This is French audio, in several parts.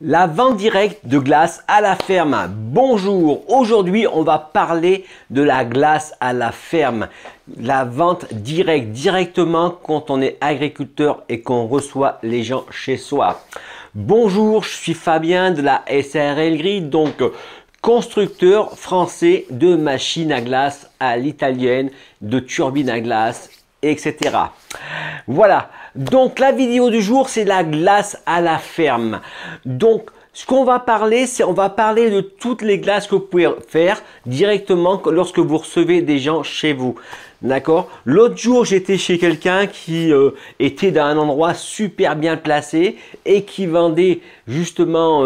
La vente directe de glace à la ferme. Bonjour, aujourd'hui on va parler de la glace à la ferme. La vente directe, directement quand on est agriculteur et qu'on reçoit les gens chez soi. Bonjour, je suis Fabien de la SARL Gris, donc constructeur français de machines à glace à l'italienne, de turbines à glace, etc. Voilà, donc la vidéo du jour, c'est la glace à la ferme. Donc, ce qu'on va parler, c'est on va parler de toutes les glaces que vous pouvez faire directement lorsque vous recevez des gens chez vous. D'accord? L'autre jour, j'étais chez quelqu'un qui était dans un endroit super bien placé et qui vendait justement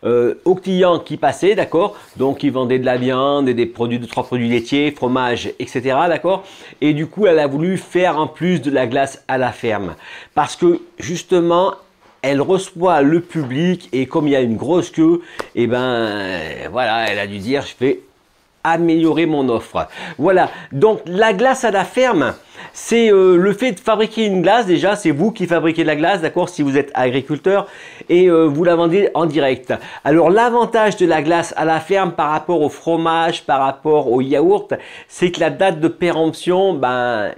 aux clients qui passaient, d'accord? Donc, il vendait de la viande et des produits, 2-3 produits laitiers, fromage, etc. D'accord? Et du coup, elle a voulu faire en plus de la glace à la ferme parce que justement, elle reçoit le public et comme il y a une grosse queue, et ben voilà, elle a dû dire je vais améliorer mon offre. Voilà, donc la glace à la ferme, c'est le fait de fabriquer une glace. Déjà, c'est vous qui fabriquez la glace, d'accord, si vous êtes agriculteur et vous la vendez en direct. Alors l'avantage de la glace à la ferme par rapport au fromage, par rapport au yaourt, c'est que la date de péremption, ben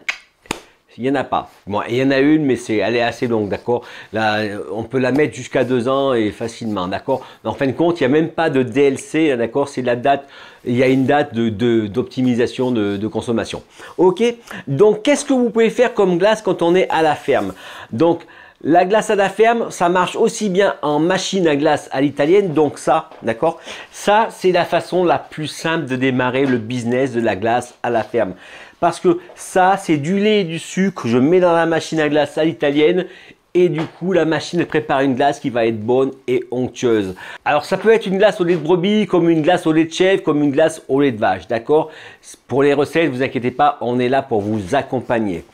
il n'y en a pas. Bon, il y en a une, mais elle est assez longue, d'accord. Là, on peut la mettre jusqu'à 2 ans et facilement, d'accord. En fin de compte, il n'y a même pas de DLC, d'accord. C'est la date, il y a une date d'optimisation de consommation. Ok. Donc, qu'est-ce que vous pouvez faire comme glace quand on est à la ferme? Donc, la glace à la ferme, ça marche aussi bien en machine à glace à l'italienne, donc ça, d'accord. Ça, c'est la façon la plus simple de démarrer le business de la glace à la ferme. Parce que ça, c'est du lait et du sucre, je mets dans la machine à glace à l'italienne et du coup, la machine prépare une glace qui va être bonne et onctueuse. Alors, ça peut être une glace au lait de brebis, comme une glace au lait de chèvre, comme une glace au lait de vache, d'accord? Pour les recettes, vous inquiétez pas, on est là pour vous accompagner.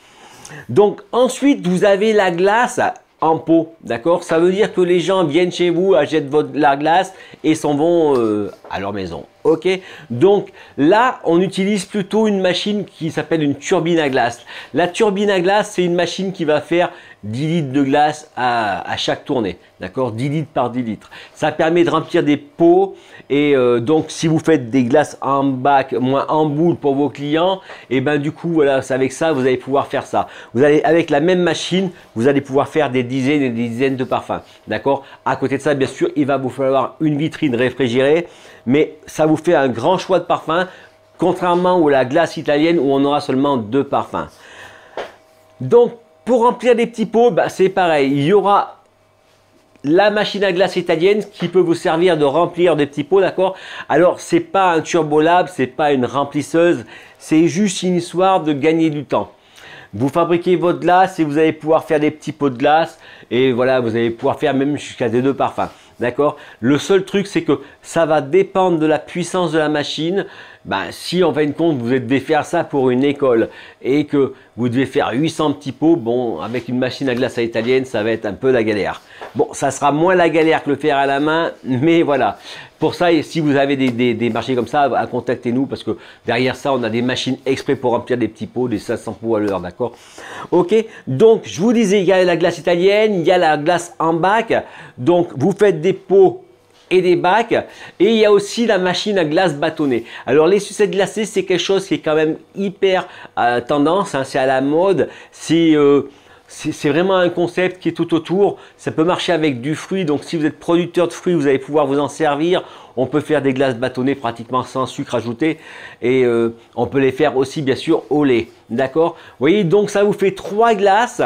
Donc, ensuite, vous avez la glace en pot, d'accord? Ça veut dire que les gens viennent chez vous, achètent la glace et s'en vont à leur maison. Ok, donc là, on utilise plutôt une machine qui s'appelle une turbine à glace. La turbine à glace, c'est une machine qui va faire 10 litres de glace à chaque tournée. D'accord, 10 litres par 10 litres. Ça permet de remplir des pots et donc si vous faites des glaces en bac, moins en boule pour vos clients, et ben du coup, voilà, avec ça, vous allez pouvoir faire ça. Vous allez, avec la même machine, vous allez pouvoir faire des dizaines et des dizaines de parfums. D'accord. À côté de ça, bien sûr, il va vous falloir une vitrine réfrigérée, mais ça vous fait un grand choix de parfums, contrairement à la glace italienne où on aura seulement 2 parfums. Donc, pour remplir des petits pots, bah, c'est pareil. Il y aura la machine à glace italienne qui peut vous servir de remplir des petits pots, d'accord? Alors, c'est pas un turbolab, c'est pas une remplisseuse, c'est juste une histoire de gagner du temps. Vous fabriquez votre glace et vous allez pouvoir faire des petits pots de glace et voilà, vous allez pouvoir faire même jusqu'à des 2 parfums. D'accord? Le seul truc, c'est que ça va dépendre de la puissance de la machine. Ben, si en fin de compte, vous devez faire ça pour une école et que vous devez faire 800 petits pots, bon, avec une machine à glace à l'italienne, ça va être un peu la galère. Bon, ça sera moins la galère que le faire à la main, mais voilà. Pour ça, si vous avez des marchés comme ça, contactez-nous parce que derrière ça, on a des machines exprès pour remplir des petits pots, des 500 pots à l'heure, d'accord? Ok, donc je vous disais, il y a la glace italienne, il y a la glace en bac, donc vous faites des pots et des bacs et il y a aussi la machine à glace bâtonnée. Alors les sucettes glacées, c'est quelque chose qui est quand même hyper tendance, hein, c'est à la mode, c'est vraiment un concept qui est tout autour. Ça peut marcher avec du fruit, donc si vous êtes producteur de fruits, vous allez pouvoir vous en servir. On peut faire des glaces bâtonnées pratiquement sans sucre ajouté et on peut les faire aussi bien sûr au lait. D'accord? Vous voyez, donc ça vous fait 3 glaces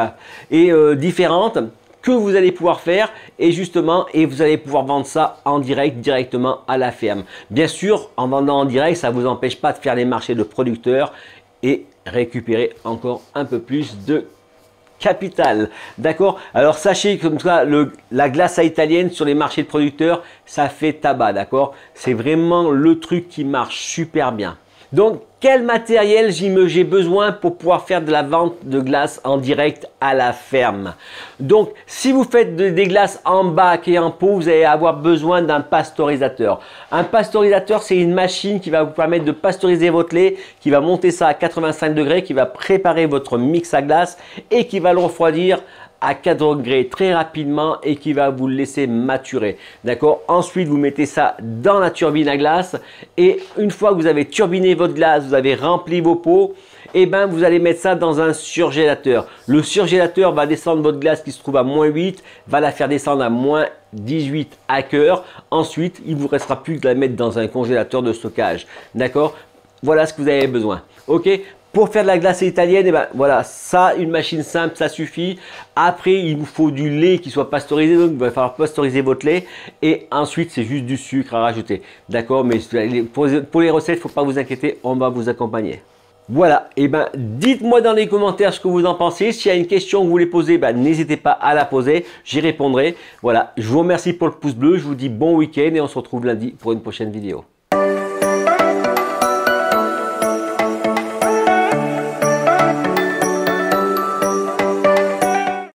et différentes que vous allez pouvoir faire et justement vous allez pouvoir vendre ça en direct directement à la ferme. Bien sûr, en vendant en direct, ça ne vous empêche pas de faire les marchés de producteurs et récupérer encore un peu plus de capital. D'accord? Alors sachez que comme ça, la glace à italienne sur les marchés de producteurs, ça fait tabac. D'accord? C'est vraiment le truc qui marche super bien. Donc, quel matériel j'ai besoin pour pouvoir faire de la vente de glace en direct à la ferme? Donc, si vous faites des glaces en bac et en pot, vous allez avoir besoin d'un pasteurisateur. Un pasteurisateur, c'est une machine qui va vous permettre de pasteuriser votre lait, qui va monter ça à 85 degrés, qui va préparer votre mix à glace et qui va le refroidir à 4 degrés très rapidement et qui va vous le laisser maturer. D'accord? Ensuite, vous mettez ça dans la turbine à glace et une fois que vous avez turbiné votre glace, vous avez rempli vos pots, et ben vous allez mettre ça dans un surgélateur. Le surgélateur va descendre votre glace qui se trouve à -8, va la faire descendre à -18 à cœur. Ensuite, il vous restera plus que de la mettre dans un congélateur de stockage. D'accord? Voilà ce que vous avez besoin. Ok? Pour faire de la glace italienne, et ben voilà, ça, une machine simple, ça suffit. Après, il vous faut du lait qui soit pasteurisé, donc il va falloir pasteuriser votre lait. Et ensuite, c'est juste du sucre à rajouter. D'accord? Mais pour les recettes, il ne faut pas vous inquiéter, on va vous accompagner. Voilà, et ben dites-moi dans les commentaires ce que vous en pensez. S'il y a une question que vous voulez poser, ben, n'hésitez pas à la poser, j'y répondrai. Voilà, je vous remercie pour le pouce bleu, je vous dis bon week-end et on se retrouve lundi pour une prochaine vidéo.